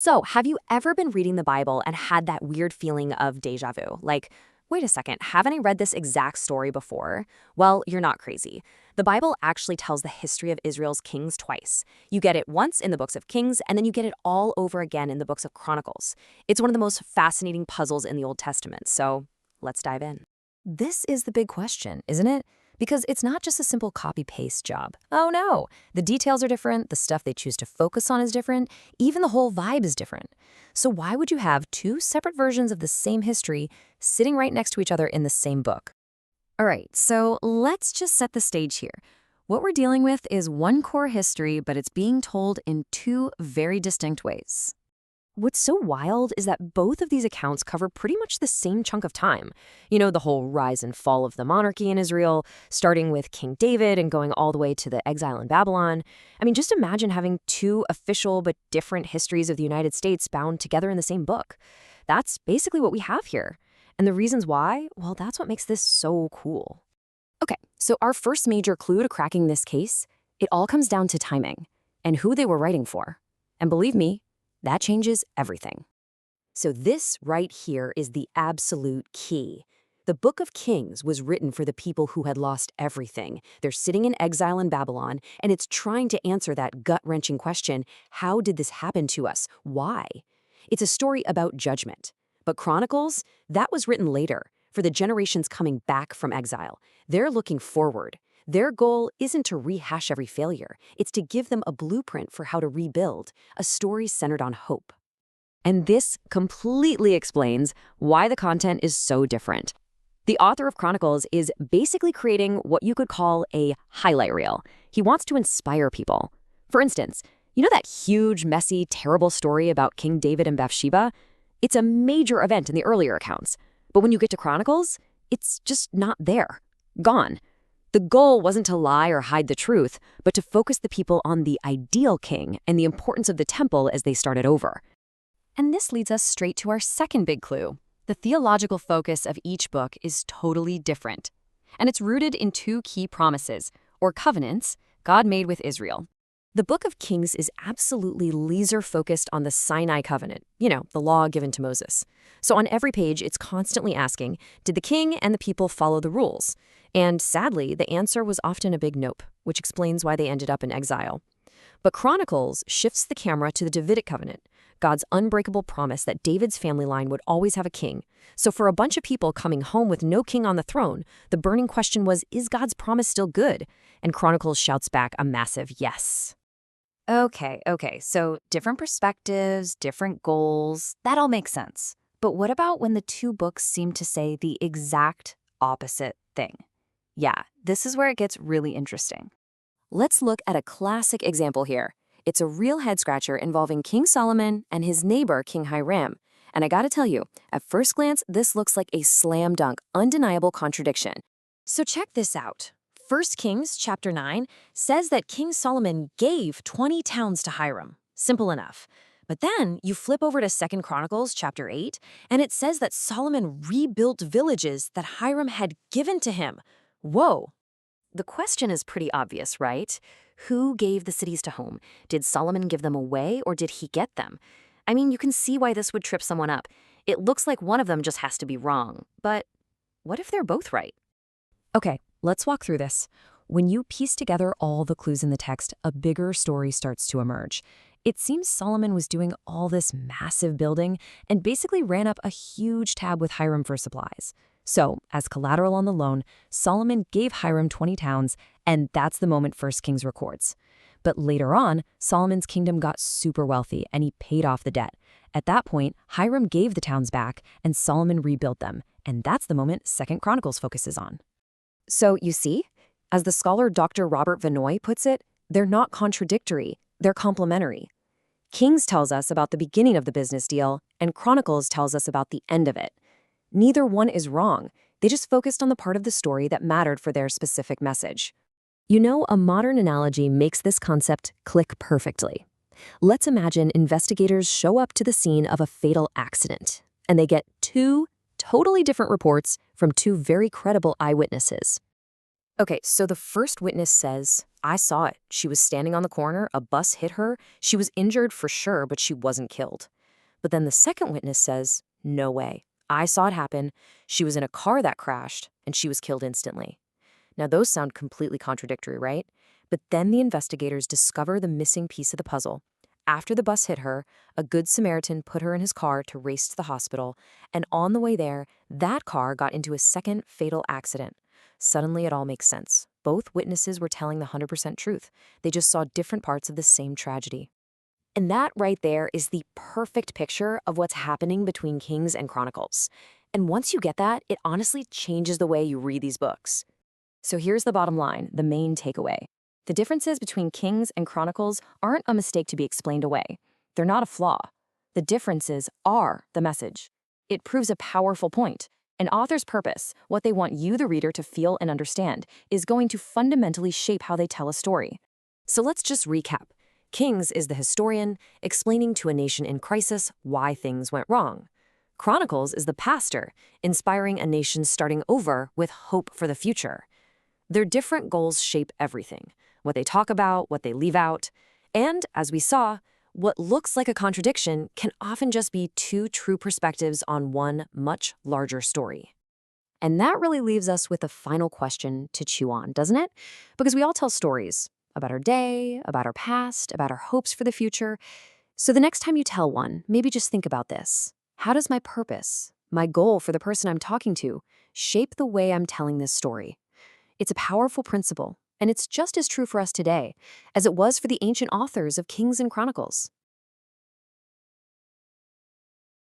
So, have you ever been reading the Bible and had that weird feeling of deja vu? Like, wait a second, haven't I read this exact story before? Well, you're not crazy. The Bible actually tells the history of Israel's kings twice. You get it once in the books of Kings, and then you get it all over again in the books of Chronicles. It's one of the most fascinating puzzles in the Old Testament, so let's dive in. This is the big question, isn't it? Because it's not just a simple copy-paste job. Oh no, the details are different, the stuff they choose to focus on is different, even the whole vibe is different. So why would you have two separate versions of the same history sitting right next to each other in the same book? All right, so let's just set the stage here. What we're dealing with is one core history, but it's being told in two very distinct ways. What's so wild is that both of these accounts cover pretty much the same chunk of time. You know, the whole rise and fall of the monarchy in Israel, starting with King David and going all the way to the exile in Babylon. I mean, just imagine having two official but different histories of the United States bound together in the same book. That's basically what we have here. And the reasons why, well, that's what makes this so cool. Okay, so our first major clue to cracking this case, it all comes down to timing and who they were writing for. And believe me, that changes everything. So this right here is the absolute key. The Book of Kings was written for the people who had lost everything. They're sitting in exile in Babylon, and it's trying to answer that gut-wrenching question, how did this happen to us? Why? It's a story about judgment. But Chronicles, that was written later, for the generations coming back from exile. They're looking forward. Their goal isn't to rehash every failure. It's to give them a blueprint for how to rebuild, a story centered on hope. And this completely explains why the content is so different. The author of Chronicles is basically creating what you could call a highlight reel. He wants to inspire people. For instance, you know that huge, messy, terrible story about King David and Bathsheba? It's a major event in the earlier accounts. But when you get to Chronicles, it's just not there. Gone. The goal wasn't to lie or hide the truth, but to focus the people on the ideal king and the importance of the temple as they started over. And this leads us straight to our second big clue. The theological focus of each book is totally different. And it's rooted in two key promises, or covenants, God made with Israel. The Book of Kings is absolutely laser-focused on the Sinai covenant, you know, the law given to Moses. So on every page, it's constantly asking, did the king and the people follow the rules? And sadly, the answer was often a big nope, which explains why they ended up in exile. But Chronicles shifts the camera to the Davidic covenant, God's unbreakable promise that David's family line would always have a king. So for a bunch of people coming home with no king on the throne, the burning question was, is God's promise still good? And Chronicles shouts back a massive yes. Okay, so different perspectives, different goals, that all makes sense. But what about when the two books seem to say the exact opposite thing? Yeah, this is where it gets really interesting. Let's look at a classic example here. It's a real head-scratcher involving King Solomon and his neighbor, King Hiram. And I gotta tell you, at first glance, this looks like a slam dunk, undeniable contradiction. So check this out. 1 Kings chapter 9 says that King Solomon gave 20 towns to Hiram. Simple enough. But then you flip over to 2 Chronicles chapter 8, and it says that Solomon rebuilt villages that Hiram had given to him. Whoa! The question is pretty obvious, right? Who gave the cities to whom? Did Solomon give them away, or did he get them? I mean, you can see why this would trip someone up. It looks like one of them just has to be wrong. But what if they're both right? Okay, let's walk through this. When you piece together all the clues in the text, a bigger story starts to emerge. It seems Solomon was doing all this massive building and basically ran up a huge tab with Hiram for supplies. So, as collateral on the loan, Solomon gave Hiram 20 towns, and that's the moment 1 Kings records. But later on, Solomon's kingdom got super wealthy, and he paid off the debt. At that point, Hiram gave the towns back, and Solomon rebuilt them, and that's the moment 2 Chronicles focuses on. So, you see, as the scholar Dr. Robert Vannoy puts it, they're not contradictory, they're complementary. Kings tells us about the beginning of the business deal, and Chronicles tells us about the end of it. Neither one is wrong. They just focused on the part of the story that mattered for their specific message. You know, a modern analogy makes this concept click perfectly. Let's imagine investigators show up to the scene of a fatal accident, and they get two totally different reports from two very credible eyewitnesses. Okay, so the first witness says, I saw it. She was standing on the corner, a bus hit her. She was injured for sure, but she wasn't killed. But then the second witness says, no way. I saw it happen. She was in a car that crashed, and she was killed instantly. Now, those sound completely contradictory, right? But then the investigators discover the missing piece of the puzzle. After the bus hit her, a good Samaritan put her in his car to race to the hospital, and on the way there, that car got into a second fatal accident. Suddenly, it all makes sense. Both witnesses were telling the 100% truth. They just saw different parts of the same tragedy. And that right there is the perfect picture of what's happening between Kings and Chronicles. And once you get that, it honestly changes the way you read these books. So here's the bottom line, the main takeaway. The differences between Kings and Chronicles aren't a mistake to be explained away. They're not a flaw. The differences are the message. It proves a powerful point. An author's purpose, what they want you, the reader, to feel and understand, is going to fundamentally shape how they tell a story. So let's just recap. Kings is the historian explaining to a nation in crisis why things went wrong. Chronicles is the pastor inspiring a nation starting over with hope for the future. Their different goals shape everything, what they talk about, what they leave out. And, as we saw, what looks like a contradiction can often just be two true perspectives on one much larger story. And that really leaves us with a final question to chew on, doesn't it? Because we all tell stories about our day, about our past, about our hopes for the future. So the next time you tell one, maybe just think about this. How does my purpose, my goal for the person I'm talking to, shape the way I'm telling this story? It's a powerful principle, and it's just as true for us today as it was for the ancient authors of Kings and Chronicles.